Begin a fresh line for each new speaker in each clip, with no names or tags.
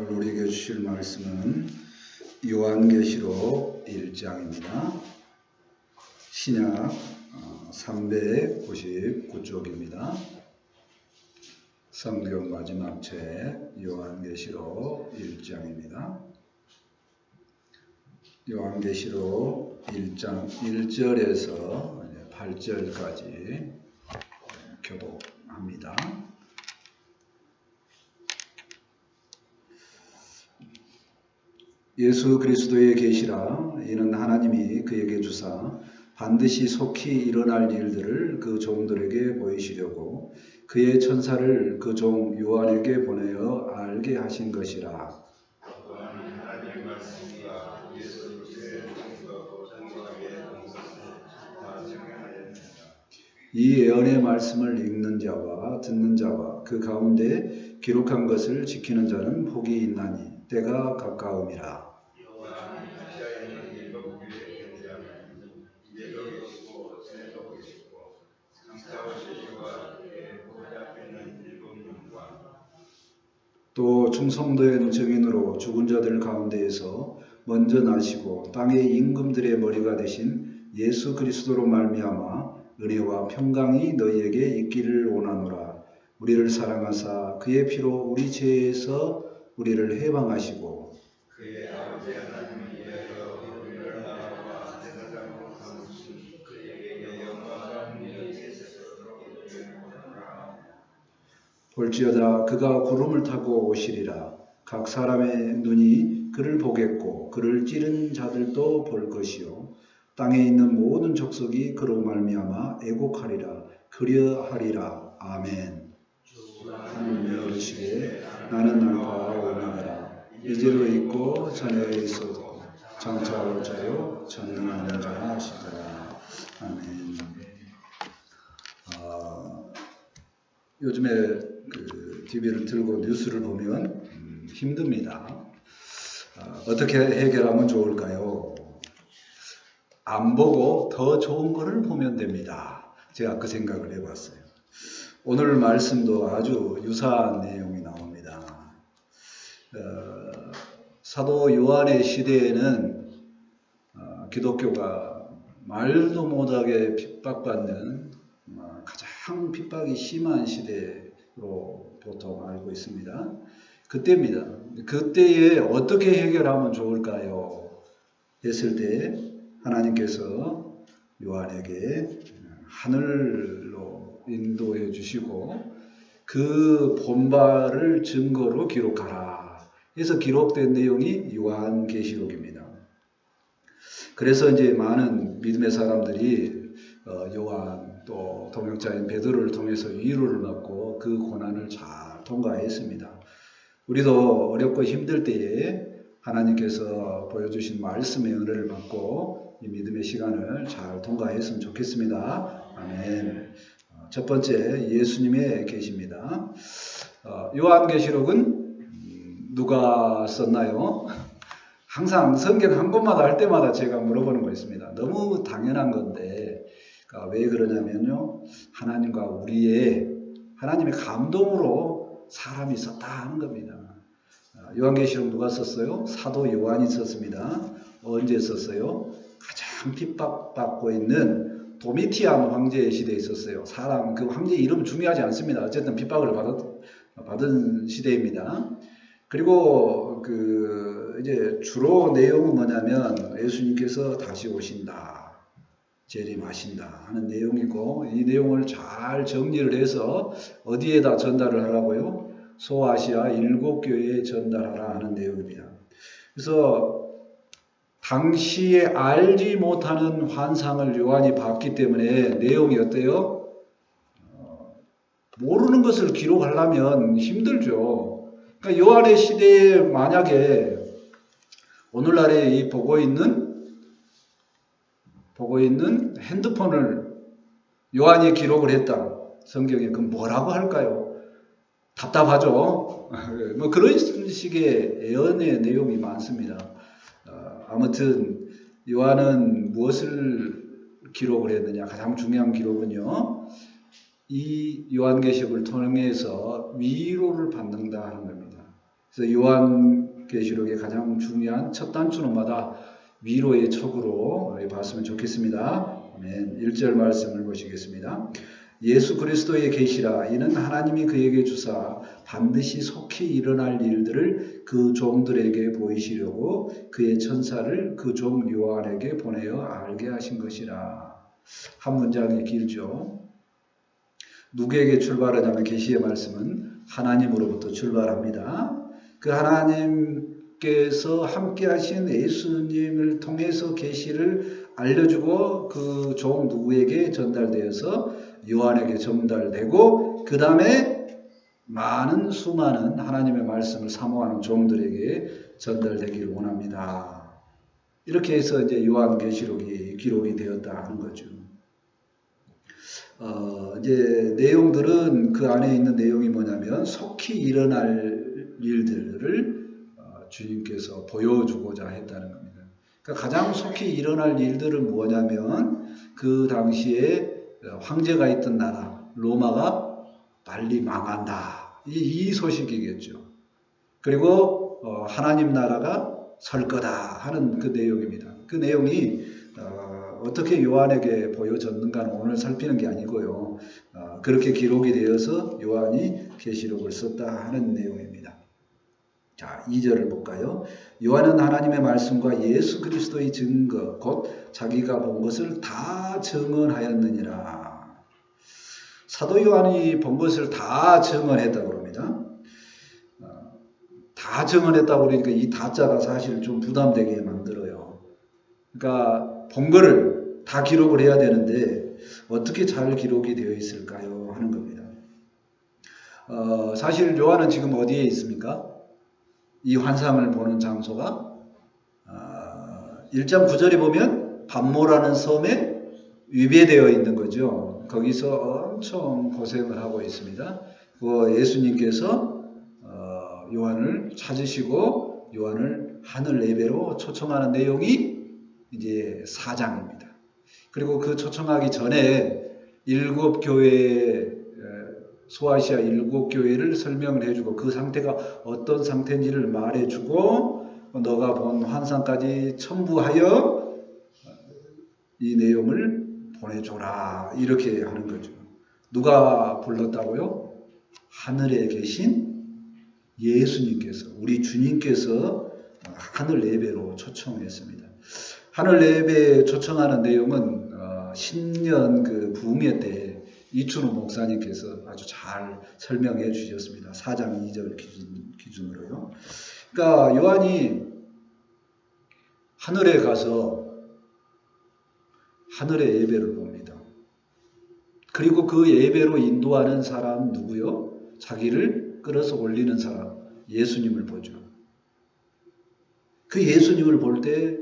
오늘 우리에게 주실 말씀은 요한계시록 1장입니다. 신약 399쪽입니다. 성경 마지막 책 요한계시록 1장입니다. 요한계시록 1장 1절에서 8절까지 교독합니다. 예수 그리스도의 계시라. 이는 하나님이 그에게 주사 반드시 속히 일어날 일들을 그 종들에게 보이시려고 그의 천사를 그 종 요한에게 보내어 알게 하신 것이라. 이 예언의 말씀을 읽는 자와 듣는 자와 그 가운데 기록한 것을 지키는 자는 복이 있나니 때가 가까움이라. 또 충성된 증인으로 죽은 자들 가운데에서 먼저 나시고 땅의 임금들의 머리가 되신 예수 그리스도로 말미암아 은혜와 평강이 너희에게 있기를 원하노라. 우리를 사랑하사 그의 피로 우리 죄에서 우리를 해방하시고 그의 아버지 하나님을 위하여 우리를 나라와 제사장으로 삼으신 그에게 영광과 능력이 세세토록 이르리로다. 볼지어다 그가 구름을 타고 오시리라. 각 사람의 눈이 그를 보겠고 그를 찌른 자들도 볼 것이요 땅에 있는 모든 족속이 그로 말미암아 애곡하리라. 그려하리라. 아멘. 하나님이 이르시되 나는 알파와 오메가라. 이제로 있고 전에 있어도 장차 올 자요 전능하는 자 하시더라. 아멘. 요즘에 TV를 틀고 뉴스를 보면 힘듭니다. 어떻게 해결하면 좋을까요? 안 보고 더 좋은 거를 보면 됩니다. 제가 그 생각을 해봤어요. 오늘 말씀도 아주 유사한 내용이 나옵니다. 사도 요한의 시대에는 기독교가 말도 못하게 핍박받는 가장 핍박이 심한 시대로 보통 알고 있습니다. 그때입니다. 그때에 어떻게 해결하면 좋을까요? 했을 때 하나님께서 요한에게 하늘로 인도해 주시고 그 본발을 증거로 기록하라. 해서 기록된 내용이 요한계시록입니다. 그래서 이제 많은 믿음의 사람들이 요한 또 동역자인 베드로를 통해서 위로를 받고 그 고난을 잘 통과했습니다. 우리도 어렵고 힘들 때에 하나님께서 보여주신 말씀의 은혜를 받고 이 믿음의 시간을 잘 통과했으면 좋겠습니다. 아멘. 첫 번째 예수님의 계시입니다. 요한계시록은 누가 썼나요? 항상 성경 한 권마다 할 때마다 제가 물어보는 거 있습니다. 너무 당연한 건데 왜 그러냐면요. 하나님과 하나님의 감동으로 사람이 썼다 하는 겁니다. 요한계시록 누가 썼어요? 사도 요한이 썼습니다. 언제 썼어요? 가장 핍박받고 있는 도미티안 황제의 시대에 있었어요. 그 황제 이름 중요하지 않습니다. 어쨌든 핍박을 받은 시대입니다. 그리고 이제 주로 내용은 뭐냐면 예수님께서 다시 오신다, 재림하신다 하는 내용이고 이 내용을 잘 정리를 해서 어디에다 전달을 하라고요? 소아시아 7교회에 전달하라 하는 내용입니다. 그래서 당시에 알지 못하는 환상을 요한이 봤기 때문에 내용이 어때요? 모르는 것을 기록하려면 힘들죠. 그러니까 요한의 시대에 만약에 오늘날에 보고 있는 핸드폰을 요한이 기록을 했다. 성경에 그럼 뭐라고 할까요? 답답하죠. 뭐 그런 식의 예언의 내용이 많습니다. 아무튼 요한은 무엇을 기록을 했느냐? 가장 중요한 기록은요. 이 요한계시록을 통해서 위로를 받는다 하는 겁니다. 그래서 요한계시록의 가장 중요한 첫 단추는마다 위로의 척으로 봤으면 좋겠습니다. 아멘. 1절 말씀을 보시겠습니다. 예수 그리스도의 계시라 이는 하나님이 그에게 주사 반드시 속히 일어날 일들을 그 종들에게 보이시려고 그의 천사를 그 종 요한에게 보내어 알게 하신 것이라. 한 문장이 길죠. 누구에게 출발하냐면 계시의 말씀은 하나님으로부터 출발합니다. 그 하나님께서 함께 하신 예수님을 통해서 계시를 알려주고 그 종 누구에게 전달되어서 요한에게 전달되고 그 다음에 많은 수많은 하나님의 말씀을 사모하는 종들에게 전달되기를 원합니다. 이렇게 해서 이제 요한계시록이 기록이 되었다 하는 거죠. 이제 내용들은 그 안에 있는 내용이 뭐냐면 속히 일어날 일들을 주님께서 보여주고자 했다는 겁니다. 그러니까 가장 속히 일어날 일들은 뭐냐면 그 당시에 황제가 있던 나라 로마가 빨리 망한다. 이 소식이겠죠. 그리고 하나님 나라가 설 거다 하는 그 내용입니다. 그 내용이 어떻게 요한에게 보여졌는가는 오늘 살피는 게 아니고요. 그렇게 기록이 되어서 요한이 계시록을 썼다 하는 내용입니다. 자, 2절을 볼까요? 요한은 하나님의 말씀과 예수 그리스도의 증거 곧 자기가 본 것을 다 증언하였느니라. 사도 요한이 본 것을 다 증언했다고 합니다. 다 증언했다고 그러니까 이 다자가 사실 좀 부담되게 만들어요. 그러니까 본 거를 다 기록을 해야 되는데 어떻게 잘 기록이 되어 있을까요? 하는 겁니다. 사실 요한은 지금 어디에 있습니까? 이 환상을 보는 장소가 1장 9절에 보면 반모라는 섬에 위배되어 있는 거죠. 거기서 엄청 고생을 하고 있습니다. 예수님께서 요한을 찾으시고 요한을 하늘 예배로 초청하는 내용이 이제 4장입니다. 그리고 그 초청하기 전에 7교회 소아시아 7교회를 설명을 해주고 그 상태가 어떤 상태인지를 말해주고 너가 본 환상까지 첨부하여 이 내용을 보내줘라 이렇게 하는 거죠. 누가 불렀다고요? 하늘에 계신 예수님께서 우리 주님께서 하늘 예배로 초청했습니다. 하늘 예배에 초청하는 내용은 신년 그 부흥회 때 이춘우 목사님께서 아주 잘 설명해 주셨습니다. 4장 2절 기준으로요. 그러니까 요한이 하늘에 가서 하늘의 예배를 봅니다. 그리고 그 예배로 인도하는 사람 누구요? 자기를 끌어서 올리는 사람, 예수님을 보죠. 그 예수님을 볼 때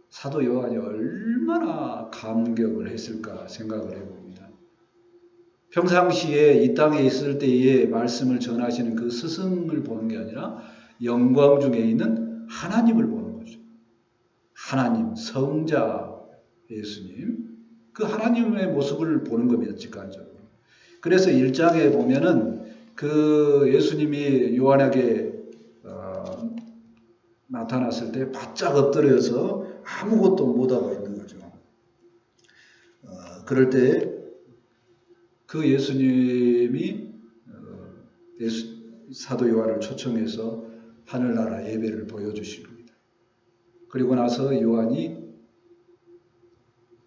사도 요한이 얼마나 감격을 했을까 생각을 해봅니다. 평상시에 이 땅에 있을 때의 말씀을 전하시는 그 스승을 보는 게 아니라 영광 중에 있는 하나님을 보는 거죠. 하나님, 성자 예수님, 그 하나님의 모습을 보는 겁니다. 직관적으로. 그래서 1장에 보면은 그 예수님이 요한에게 나타났을 때 바짝 엎드려서 아무것도 못하고 있는 거죠. 그럴 때 그 예수님이 사도 요한을 초청해서 하늘나라 예배를 보여주십니다. 그리고 나서 요한이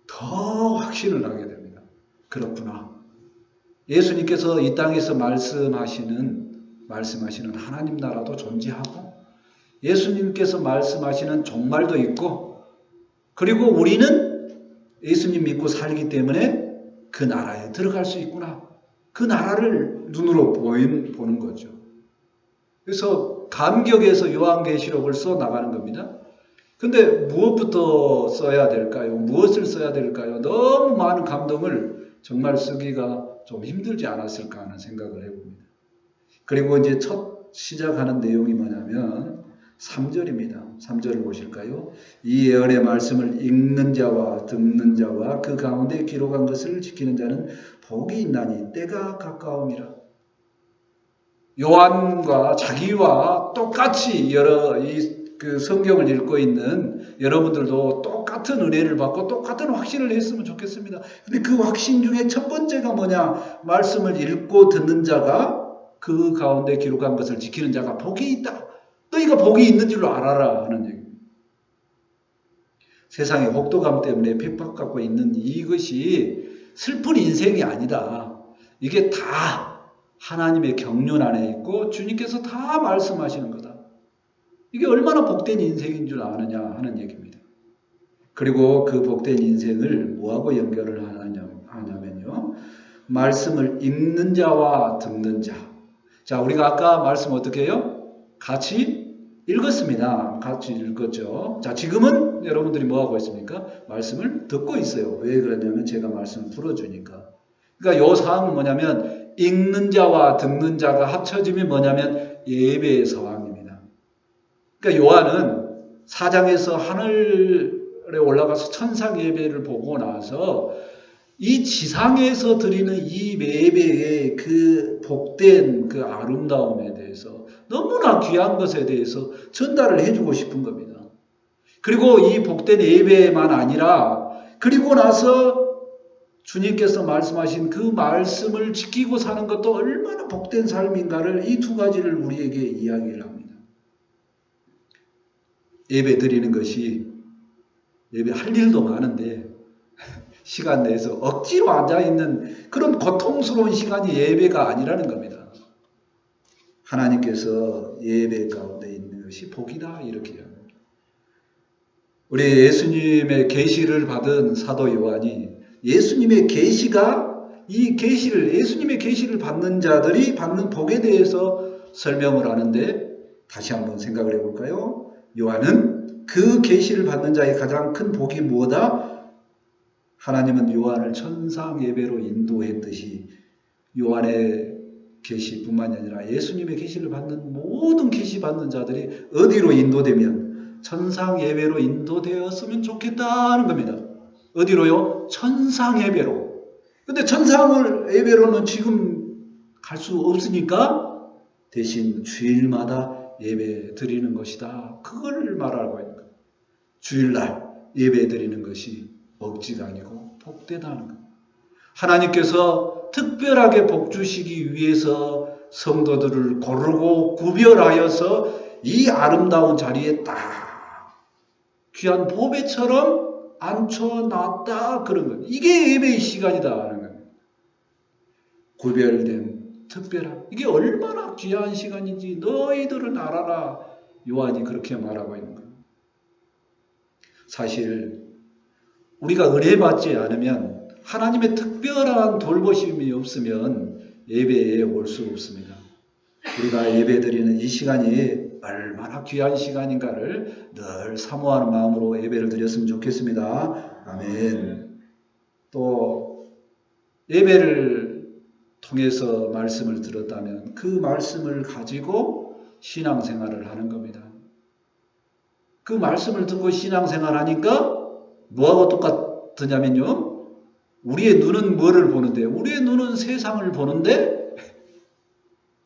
더 확신을 하게 됩니다. 그렇구나. 예수님께서 이 땅에서 말씀하시는 하나님 나라도 존재하고 예수님께서 말씀하시는 종말도 있고 그리고 우리는 예수님 믿고 살기 때문에 그 나라에 들어갈 수 있구나. 그 나라를 눈으로 보는 거죠. 그래서 감격에서 요한계시록을 써 나가는 겁니다. 근데 무엇부터 써야 될까요? 무엇을 써야 될까요? 너무 많은 감동을 정말 쓰기가 좀 힘들지 않았을까 하는 생각을 해봅니다. 그리고 이제 첫 시작하는 내용이 뭐냐면 3절입니다. 3절을 보실까요? 이 예언의 말씀을 읽는 자와 듣는 자와 그 가운데 기록한 것을 지키는 자는 복이 있나니 때가 가까움이라. 요한과 자기와 똑같이 그 성경을 읽고 있는 여러분들도 똑같은 은혜를 받고 똑같은 확신을 했으면 좋겠습니다. 근데 그 확신 중에 첫 번째가 뭐냐? 말씀을 읽고 듣는 자가 그 가운데 기록한 것을 지키는 자가 복이 있다. 너희가 복이 있는 줄로 알아라 하는 얘기입니다. 세상의 혹독함 때문에 핍박받고 있는 이것이 슬픈 인생이 아니다. 이게 다 하나님의 경륜 안에 있고 주님께서 다 말씀하시는 거다. 이게 얼마나 복된 인생인 줄 아느냐 하는 얘기입니다. 그리고 그 복된 인생을 뭐하고 연결을 하냐면요. 말씀을 읽는 자와 듣는 자. 자, 우리가 아까 말씀 어떻게 해요? 같이 읽었습니다. 같이 읽었죠. 자, 지금은 여러분들이 뭐하고 있습니까? 말씀을 듣고 있어요. 왜 그러냐면 제가 말씀을 풀어주니까. 그러니까 요 사항은 뭐냐면 읽는 자와 듣는 자가 합쳐지면 뭐냐면 예배의 상황입니다. 그러니까 요한은 4장에서 하늘에 올라가서 천상 예배를 보고 나서 이 지상에서 드리는 이 예배의 그 복된 그 아름다움에 대해서 너무나 귀한 것에 대해서 전달을 해주고 싶은 겁니다. 그리고 이 복된 예배만 아니라 그리고 나서 주님께서 말씀하신 그 말씀을 지키고 사는 것도 얼마나 복된 삶인가를 이 두 가지를 우리에게 이야기를 합니다. 예배 드리는 것이 예배할 일도 많은데 시간 내에서 억지로 앉아있는 그런 고통스러운 시간이 예배가 아니라는 겁니다. 하나님께서 예배 가운데 있는 것이 복이다 이렇게 합니다. 우리 예수님의 계시를 받은 사도 요한이 예수님의 계시가 이 계시를 예수님의 계시를 받는 자들이 받는 복에 대해서 설명을 하는데 다시 한번 생각을 해볼까요? 요한은 그 계시를 받는 자의 가장 큰 복이 무엇이다? 하나님은 요한을 천상 예배로 인도했듯이 요한의 계시뿐만이 아니라 예수님의 계시를 받는 모든 계시 받는 자들이 어디로 인도되면 천상 예배로 인도되었으면 좋겠다는 겁니다. 어디로요? 천상 예배로. 근데 천상을 예배로는 지금 갈 수 없으니까 대신 주일마다 예배 드리는 것이다. 그걸 말하고 있는 거예요. 주일날 예배 드리는 것이 억지가 아니고 복되다는 거예요. 하나님께서 특별하게 복 주시기 위해서 성도들을 고르고 구별하여서 이 아름다운 자리에 딱 귀한 보배처럼 앉혀놨다 그런 거예요. 이게 예배의 시간이다 하는 거예요. 구별된 특별한 이게 얼마나 귀한 시간인지 너희들은 알아라. 요한이 그렇게 말하고 있는 거예요. 사실 우리가 은혜 받지 않으면 하나님의 특별한 돌보심이 없으면 예배에 올 수 없습니다. 우리가 예배 드리는 이 시간이 얼마나 귀한 시간인가를 늘 사모하는 마음으로 예배를 드렸으면 좋겠습니다. 아멘. 또 예배를 통해서 말씀을 들었다면 그 말씀을 가지고 신앙생활을 하는 겁니다. 그 말씀을 듣고 신앙생활 하니까 뭐하고 똑같으냐면요. 우리의 눈은 뭐를 보는데? 우리의 눈은 세상을 보는데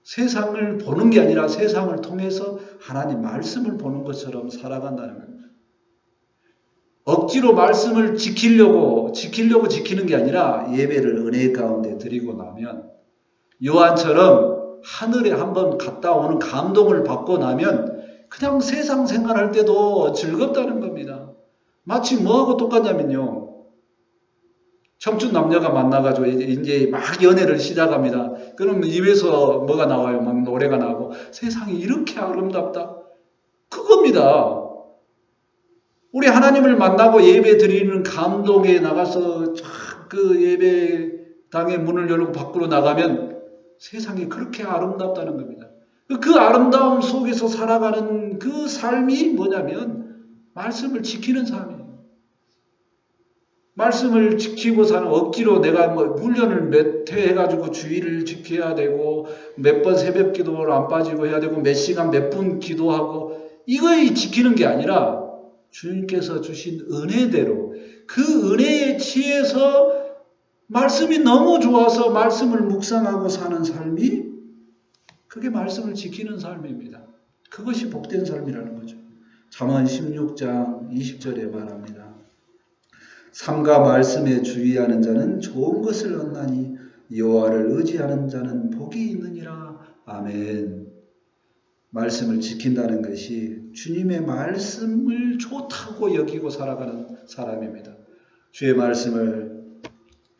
세상을 보는 게 아니라 세상을 통해서 하나님 말씀을 보는 것처럼 살아간다는 겁니다. 억지로 말씀을 지키려고 지키는 게 아니라 예배를 은혜 가운데 드리고 나면 요한처럼 하늘에 한번 갔다 오는 감동을 받고 나면 그냥 세상 생활할 때도 즐겁다는 겁니다. 마치 뭐하고 똑같냐면요. 청춘 남녀가 만나가지고 이제 막 연애를 시작합니다. 그러면 입에서 뭐가 나와요? 막 노래가 나고 세상이 이렇게 아름답다. 그겁니다. 우리 하나님을 만나고 예배 드리는 감동에 나가서 그 예배당의 문을 열고 밖으로 나가면 세상이 그렇게 아름답다는 겁니다. 그 아름다움 속에서 살아가는 그 삶이 뭐냐면 말씀을 지키는 삶이에요. 말씀을 지키고 사는 억지로 내가 훈련을 몇 회 해가지고 주의를 지켜야 되고 몇 번 새벽 기도를 안 빠지고 해야 되고 몇 시간 몇 분 기도하고 이거에 지키는 게 아니라 주님께서 주신 은혜대로 그 은혜에 취해서 말씀이 너무 좋아서 말씀을 묵상하고 사는 삶이 그게 말씀을 지키는 삶입니다. 그것이 복된 삶이라는 거죠. 잠언 16장 20절에 말합니다. 삼가 말씀에 주의하는 자는 좋은 것을 얻나니 여호와를 의지하는 자는 복이 있느니라. 아멘. 말씀을 지킨다는 것이 주님의 말씀을 좋다고 여기고 살아가는 사람입니다. 주의 말씀을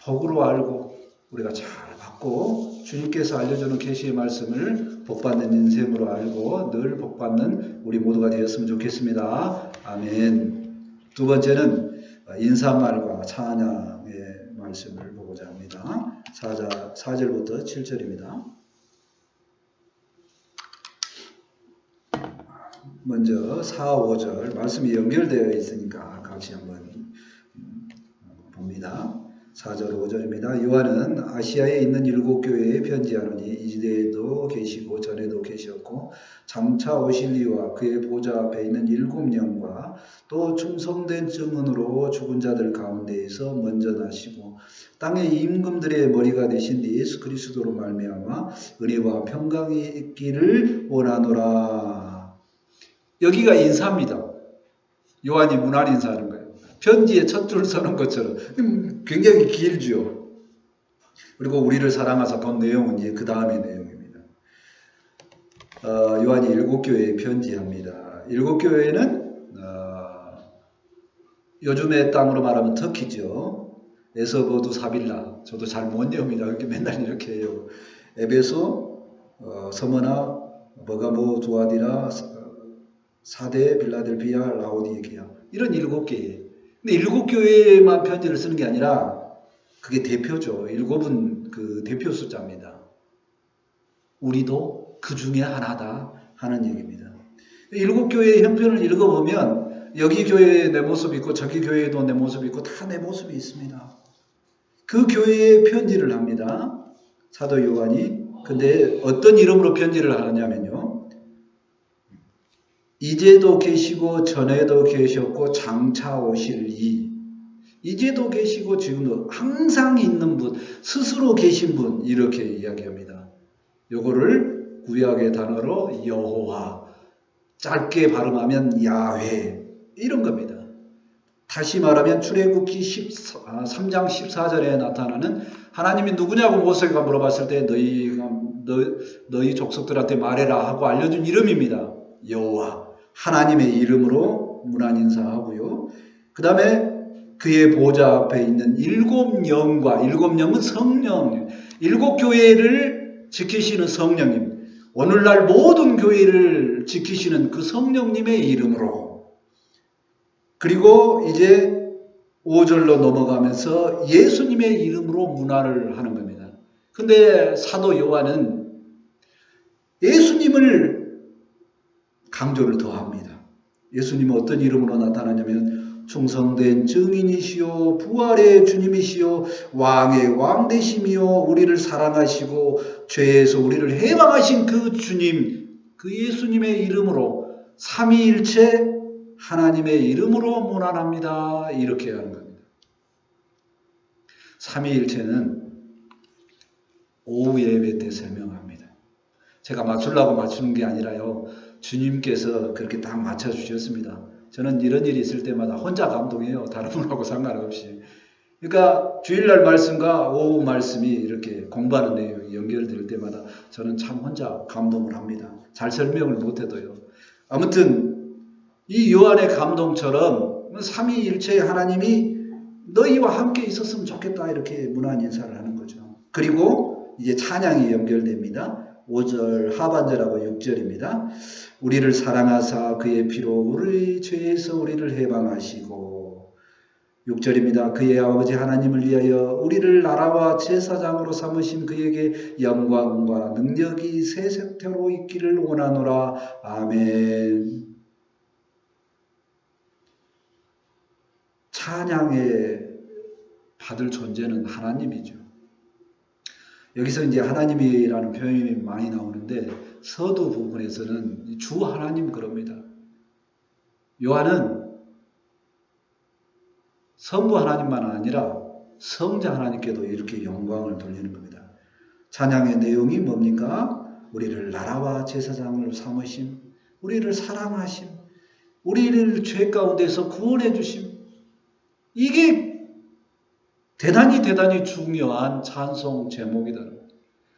복으로 알고 우리가 잘 받고 주님께서 알려주는 계시의 말씀을 복받는 인생으로 알고 늘 복받는 우리 모두가 되었으면 좋겠습니다. 아멘. 두 번째는 인사말과 찬양의 말씀을 보고자 합니다. 4절부터 7절입니다. 먼저 4, 5절 말씀이 연결되어 있으니까 같이 한번 봅니다. 4절 5절입니다. 요한은 아시아에 있는 7교회에 편지하노니 이지대에도 계시고 전에도 계셨고 장차 오실 이와 그의 보좌 앞에 있는 7영과 또 충성된 증언으로 죽은 자들 가운데에서 먼저 나시고 땅의 임금들의 머리가 되신 예수 그리스도로 말미암아 은혜와 평강이 있기를 원하노라. 여기가 인사입니다. 요한이 문안 인사하는 거예요. 편지에 첫 줄 서는 것처럼 굉장히 길죠. 그리고 우리를 사랑하사 본 내용은 이제 그 다음의 내용입니다. 요한이 7교회에 편지합니다. 7교회는 요즘의 땅으로 말하면 터키죠. 에서보두 사빌라. 저도 잘 못 외웁니다. 이렇게 맨날 이렇게 해요. 에베소, 서머나, 버가모, 두아디라, 사대, 빌라델비아, 라오디게아. 이런 7교회. 근데 7교회에만 편지를 쓰는 게 아니라 그게 대표죠. 7은 그 대표 숫자입니다. 우리도 그 중에 하나다 하는 얘기입니다. 7교회의 형편을 읽어보면 여기 교회에 내 모습이 있고 저기 교회에도 내 모습이 있고 다 내 모습이 있습니다. 그 교회에 편지를 합니다. 사도 요한이. 근데 어떤 이름으로 편지를 하느냐면요. 이제도 계시고 전에도 계셨고 장차 오실 이. 이제도 계시고 지금도 항상 있는 분, 스스로 계신 분 이렇게 이야기합니다. 요거를 구약의 단어로 여호와, 짧게 발음하면 야훼 이런 겁니다. 다시 말하면 출애굽기 3장 14절에 나타나는 하나님이 누구냐고 모세가 물어봤을 때 너희 족속들한테 말해라 하고 알려준 이름입니다. 여호와, 하나님의 이름으로 문안 인사하고요. 그 다음에 그의 보좌 앞에 있는 7영과 7영은 성령, 7교회를 지키시는 성령님, 오늘날 모든 교회를 지키시는 그 성령님의 이름으로, 그리고 이제 5절로 넘어가면서 예수님의 이름으로 문안을 하는 겁니다. 근데 사도 요한은 예수님을 강조를 더합니다. 예수님은 어떤 이름으로 나타나냐면 충성된 증인이시요 부활의 주님이시요 왕의 왕 되심이요 우리를 사랑하시고 죄에서 우리를 해방하신 그 주님, 그 예수님의 이름으로 삼위일체 하나님의 이름으로 문안합니다. 이렇게 하는 겁니다. 삼위일체는 오후 예배 때 설명합니다. 제가 맞추려고 맞추는 게 아니라요. 주님께서 그렇게 딱 맞춰주셨습니다. 저는 이런 일이 있을 때마다 혼자 감동해요. 다른 분하고 상관없이. 그러니까 주일날 말씀과 오후 말씀이 이렇게 공부하는 내용이 연결될 때마다 저는 참 혼자 감동을 합니다. 잘 설명을 못해도요. 아무튼 이 요한의 감동처럼 삼위일체의 하나님이 너희와 함께 있었으면 좋겠다 이렇게 문안 인사를 하는 거죠. 그리고 이제 찬양이 연결됩니다. 5절 하반절하고 6절입니다. 우리를 사랑하사 그의 피로 우리 죄에서 우리를 해방하시고 6절입니다. 그의 아버지 하나님을 위하여 우리를 나라와 제사장으로 삼으신 그에게 영광과 능력이 세세토록 있기를 원하노라. 아멘. 찬양에 받을 존재는 하나님이죠. 여기서 이제 하나님이라는 표현이 많이 나오는데 서두 부분에서는 주 하나님 그럽니다. 요한은 성부 하나님만 아니라 성자 하나님께도 이렇게 영광을 돌리는 겁니다. 찬양의 내용이 뭡니까? 우리를 나라와 제사장을 삼으심, 우리를 사랑하심, 우리를 죄 가운데서 구원해 주심. 이게 대단히 중요한 찬송 제목이다.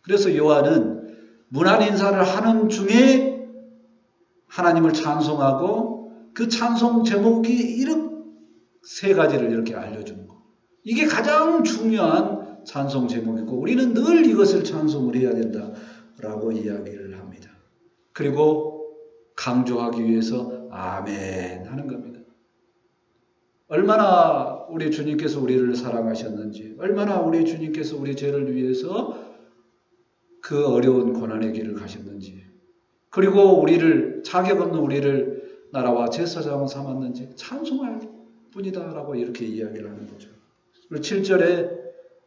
그래서 요한은 문안 인사를 하는 중에 하나님을 찬송하고 그 찬송 제목이 이렇게 세 가지를 이렇게 알려주는 거. 이게 가장 중요한 찬송 제목이고 우리는 늘 이것을 찬송을 해야 된다라고 이야기를 합니다. 그리고 강조하기 위해서 아멘 하는 겁니다. 얼마나 우리 주님께서 우리를 사랑하셨는지, 얼마나 우리 주님께서 우리 죄를 위해서 그 어려운 고난의 길을 가셨는지, 그리고 우리를 자격 없는 우리를 나라와 제사장 삼았는지 찬송할 뿐이다라고 이렇게 이야기를 하는 거죠. 그리고 7절에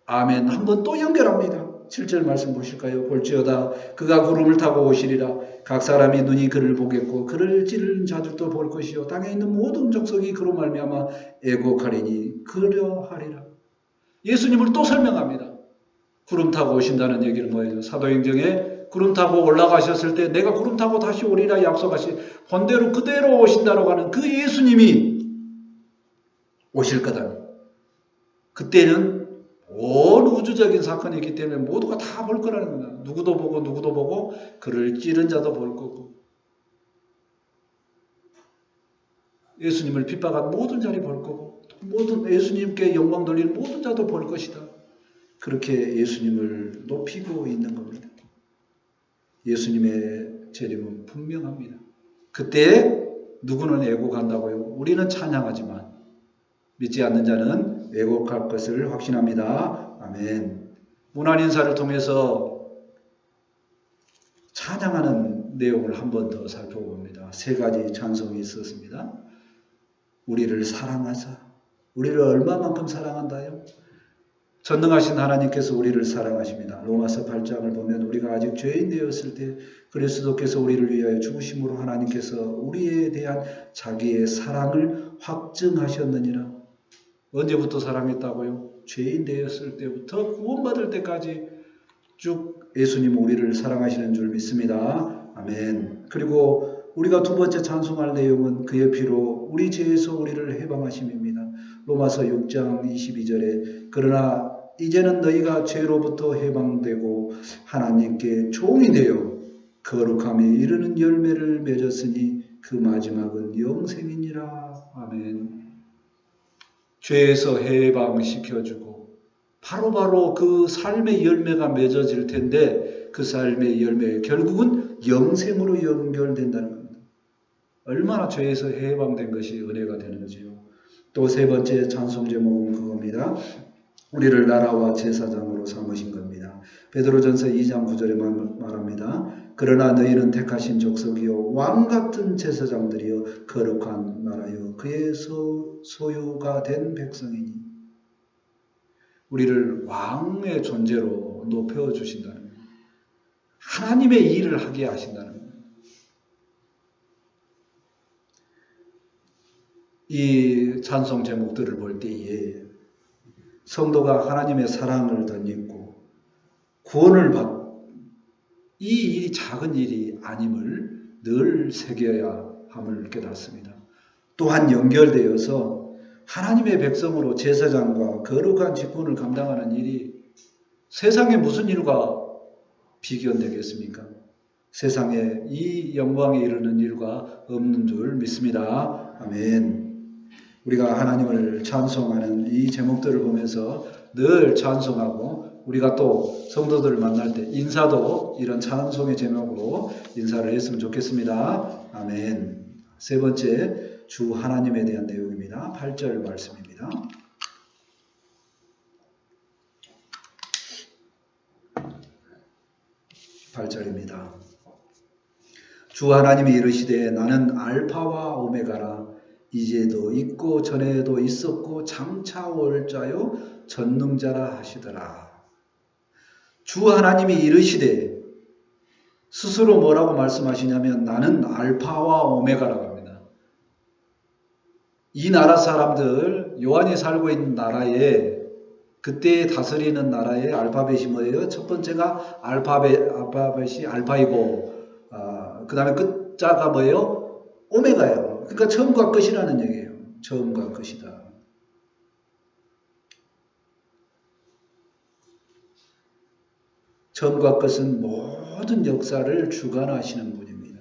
아멘 한번 또 연결합니다. 7절 말씀 보실까요? 볼지어다 그가 구름을 타고 오시리라. 각 사람이 눈이 그를 보겠고 그를 찌르는 자들도 볼 것이요 땅에 있는 모든 족속이 그로 말미암아 애곡하리니 그려하리라. 예수님을 또 설명합니다. 구름 타고 오신다는 얘기는 뭐예요? 사도행전에 구름 타고 올라가셨을 때 내가 구름 타고 다시 오리라 약속하신 본대로 그대로 오신다라고 하는 그 예수님이 오실 거다. 그때는 온 우주적인 사건이 있기 때문에 모두가 다 볼 거라는 거야. 누구도 보고 그를 찌른 자도 볼 거고 예수님을 핍박한 모든 자리 볼 거고 모든 예수님께 영광 돌리는 모든 자도 볼 것이다. 그렇게 예수님을 높이고 있는 겁니다. 예수님의 재림은 분명합니다. 그때 누구는 애곡한다고요? 우리는 찬양하지만 믿지 않는 자는 왜곡할 것을 확신합니다. 아멘. 문안 인사를 통해서 찬양하는 내용을 한 번 더 살펴봅니다. 세 가지 찬송이 있었습니다. 우리를 사랑하사. 우리를 얼마만큼 사랑한다요? 전능하신 하나님께서 우리를 사랑하십니다. 로마서 8장을 보면 우리가 아직 죄인 되었을 때 그리스도께서 우리를 위하여 죽으심으로 하나님께서 우리에 대한 자기의 사랑을 확증하셨느니라. 언제부터 사랑했다고요? 죄인 되었을 때부터 구원받을 때까지 쭉 예수님 우리를 사랑하시는 줄 믿습니다. 아멘. 그리고 우리가 두 번째 찬송할 내용은 그의 피로 우리 죄에서 우리를 해방하심입니다. 로마서 6장 22절에 그러나 이제는 너희가 죄로부터 해방되고 하나님께 종이 되어 거룩함에 이르는 열매를 맺었으니 그 마지막은 영생이니라. 아멘. 죄에서 해방시켜주고 바로바로 그 삶의 열매가 맺어질 텐데 그 삶의 열매 결국은 영생으로 연결된다는 겁니다. 얼마나 죄에서 해방된 것이 은혜가 되는지요. 또 세 번째 찬송 제목은 그겁니다. 우리를 나라와 제사장으로 삼으신 겁니다. 베드로전서 2장 9절에 말합니다. 그러나 너희는 택하신 족속이요 왕같은 제사장들이요 거룩한 나라요 그의 소유가 된 백성이니. 우리를 왕의 존재로 높여주신다는 거예요. 하나님의 일을 하게 하신다는 거예요. 이 찬송 제목들을 볼 때에 성도가 하나님의 사랑을 덧입고 구원을 받고 이 일이 작은 일이 아님을 늘 새겨야 함을 깨닫습니다. 또한 연결되어서 하나님의 백성으로 제사장과 거룩한 직분을 감당하는 일이 세상에 무슨 일과 비견되겠습니까? 세상에 이 영광에 이르는 일과 없는 줄 믿습니다. 아멘. 우리가 하나님을 찬송하는 이 제목들을 보면서 늘 찬송하고 우리가 또 성도들을 만날 때 인사도 이런 찬송의 제목으로 인사를 했으면 좋겠습니다. 아멘. 세 번째 주 하나님에 대한 내용입니다. 8절 말씀입니다. 8절입니다. 주 하나님이 이르시되 나는 알파와 오메가라 이제도 있고 전에도 있었고 장차 올 자요 전능자라 하시더라. 주 하나님이 이르시되 스스로 뭐라고 말씀하시냐면 나는 알파와 오메가라고 합니다. 이 나라 사람들 요한이 살고 있는 나라에 그때 다스리는 나라의 알파벳이 뭐예요? 첫 번째가 알파벳이 알파이고, 그 다음에 끝자가 뭐예요? 오메가예요. 그러니까 처음과 끝이라는 얘기예요. 처음과 끝이다. 처음과 끝은 모든 역사를 주관하시는 분입니다.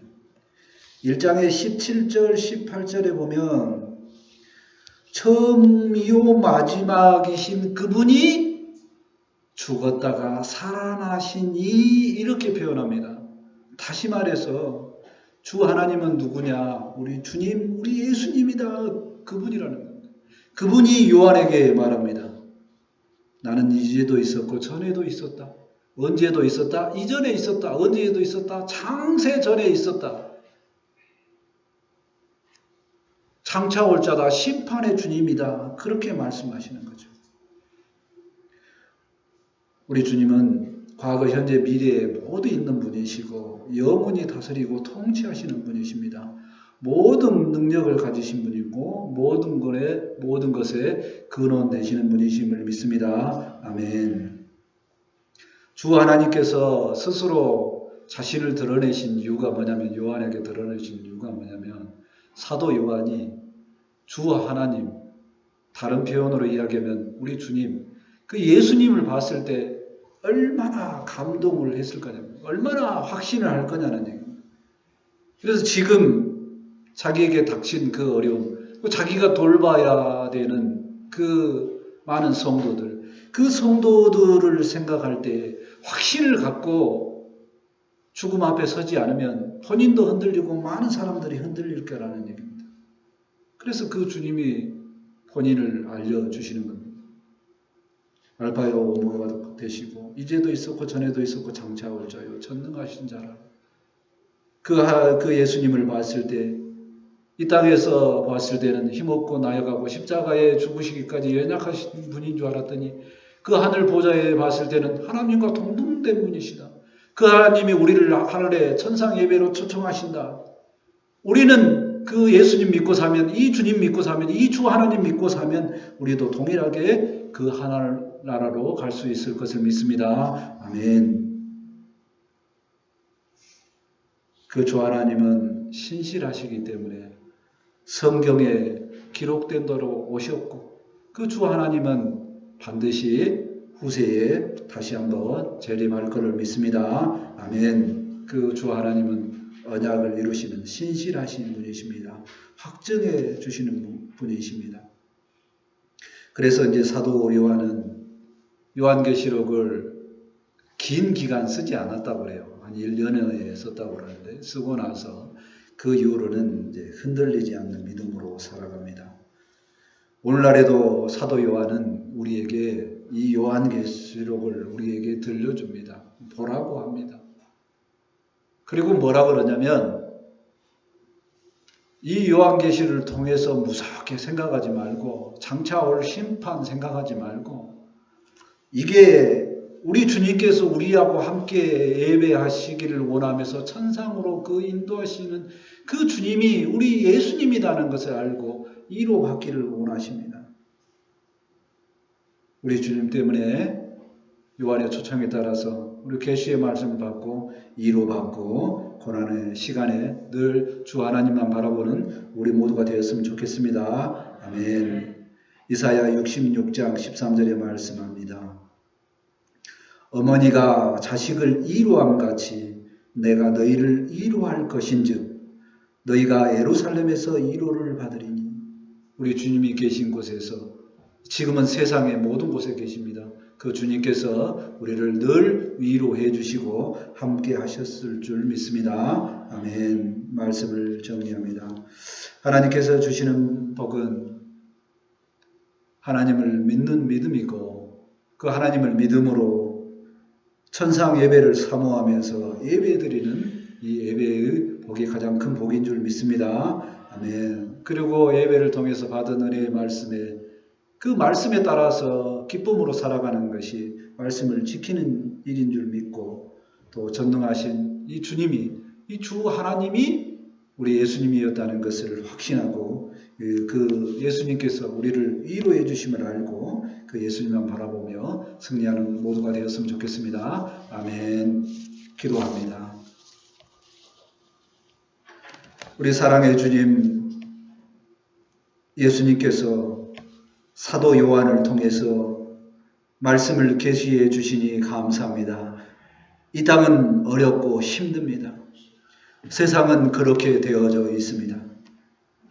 1장의 17절, 18절에 보면 처음이요 마지막이신 그분이 죽었다가 살아나시니 이렇게 표현합니다. 다시 말해서 주 하나님은 누구냐? 우리 주님, 우리 예수님이다. 그분이라는 겁니다. 그분이 요한에게 말합니다. 나는 이제도 있었고 전에도 있었다. 언제도 있었다. 이전에 있었다. 언제도 있었다. 창세 전에 있었다. 장차 올 자다. 심판의 주님이다. 그렇게 말씀하시는 거죠. 우리 주님은 과거, 현재, 미래에 모두 있는 분이시고 영원히 다스리고 통치하시는 분이십니다. 모든 능력을 가지신 분이고 모든 것에 근원 되시는 분이심을 믿습니다. 아멘. 주 하나님께서 스스로 자신을 드러내신 이유가 뭐냐면, 요한에게 드러내신 이유가 뭐냐면, 사도 요한이 주 하나님, 다른 표현으로 이야기하면 우리 주님, 그 예수님을 봤을 때 얼마나 감동을 했을 거냐면, 얼마나 확신을 할 거냐는 얘기입니다. 그래서 지금 자기에게 닥친 그 어려움, 자기가 돌봐야 되는 그 많은 성도들, 그 성도들을 생각할 때 확신을 갖고 죽음 앞에 서지 않으면 본인도 흔들리고 많은 사람들이 흔들릴 거라는 얘기입니다. 그래서 그 주님이 본인을 알려주시는 겁니다. 알파요 오메가가 되시고 이제도 있었고 전에도 있었고 장차 올 자요 전능하신 자라. 그 예수님을 봤을 때, 이 땅에서 봤을 때는 힘없고 나약하고 십자가에 죽으시기까지 연약하신 분인 줄 알았더니 그 하늘 보좌에 봤을 때는 하나님과 동등된 분이시다. 그 하나님이 우리를 하늘에 천상 예배로 초청하신다. 우리는 그 예수님 믿고 사면, 이 주님 믿고 사면, 이 주 하나님 믿고 사면 우리도 동일하게 그 하늘 나라로 갈 수 있을 것을 믿습니다. 아멘. 그 주 하나님은 신실하시기 때문에 성경에 기록된 대로 오셨고, 그 주 하나님은 반드시 후세에 다시 한번 재림할 것을 믿습니다. 아멘. 그 주 하나님은 언약을 이루시는 신실하신 분이십니다. 확증해 주시는 분이십니다. 그래서 이제 사도 요한은 요한계시록을 긴 기간 쓰지 않았다고 그래요. 한 1년에 썼다고 그러는데, 쓰고 나서 그 이후로는 이제 흔들리지 않는 믿음으로 살아갑니다. 오늘날에도 사도 요한은 우리에게 이 요한계시록을 우리에게 들려줍니다. 보라고 합니다. 그리고 뭐라 그러냐면, 이 요한계시를 통해서 무섭게 생각하지 말고, 장차 올 심판 생각하지 말고, 이게 우리 주님께서 우리하고 함께 예배하시기를 원하면서 천상으로 그 인도하시는 그 주님이 우리 예수님이라는 것을 알고 이로받기를 원하십니다. 우리 주님 때문에 요한의 초청에 따라서 우리 계시의 말씀을 받고 이로받고 고난의 시간에 늘 주 하나님만 바라보는 우리 모두가 되었으면 좋겠습니다. 아멘. 이사야 66장 13절에 말씀합니다. 어머니가 자식을 이루함 같이 내가 너희를 이루할 것인즉 너희가 예루살렘에서 이루를 받으리니. 우리 주님이 계신 곳에서, 지금은 세상의 모든 곳에 계십니다. 그 주님께서 우리를 늘 위로해 주시고 함께 하셨을 줄 믿습니다. 아멘. 말씀을 정리합니다. 하나님께서 주시는 복은 하나님을 믿는 믿음이고, 그 하나님을 믿음으로 천상 예배를 사모하면서 예배드리는 이 예배의 복이 가장 큰 복인 줄 믿습니다. 아멘. 그리고 예배를 통해서 받은 은혜의 말씀에, 그 말씀에 따라서 기쁨으로 살아가는 것이 말씀을 지키는 일인 줄 믿고, 또 전능하신 이 주님이, 이 주 하나님이 우리 예수님이었다는 것을 확신하고 그 예수님께서 우리를 위로해 주심을 알고 그 예수님만 바라보며 승리하는 모두가 되었으면 좋겠습니다. 아멘. 기도합니다. 우리 사랑의 주님, 예수님께서 사도 요한을 통해서 말씀을 계시해 주시니 감사합니다. 이 땅은 어렵고 힘듭니다. 세상은 그렇게 되어져 있습니다.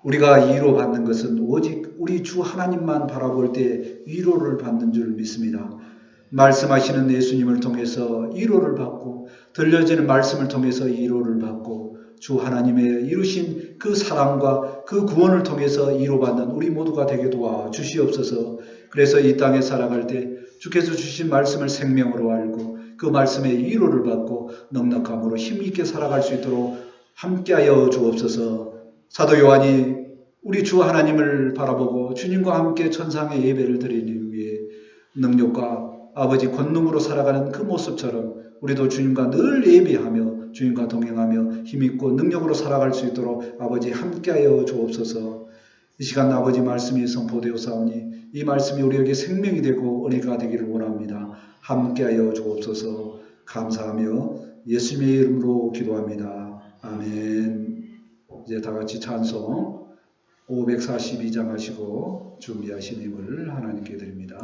우리가 위로받는 것은 오직 우리 주 하나님만 바라볼 때 위로를 받는 줄 믿습니다. 말씀하시는 예수님을 통해서 위로를 받고 들려지는 말씀을 통해서 위로를 받고 주 하나님의 이루신 그 사랑과 그 구원을 통해서 위로받는 우리 모두가 되게 도와주시옵소서. 그래서 이 땅에 살아갈 때 주께서 주신 말씀을 생명으로 알고 그 말씀의 위로를 받고 넉넉함으로 힘있게 살아갈 수 있도록 함께하여 주옵소서. 사도 요한이 우리 주 하나님을 바라보고 주님과 함께 천상의 예배를 드리기 위해 능력과 아버지 권능으로 살아가는 그 모습처럼 우리도 주님과 늘 예배하며 주님과 동행하며 힘있고 능력으로 살아갈 수 있도록 아버지 함께하여 주옵소서. 이 시간 아버지 말씀이 선포되었사오니 이 말씀이 우리에게 생명이 되고 은혜가 되기를 원합니다. 함께하여 주옵소서. 감사하며 예수님의 이름으로 기도합니다. 아멘. 이제 다 같이 찬송 542장 하시고 준비하신 힘을 하나님께 드립니다.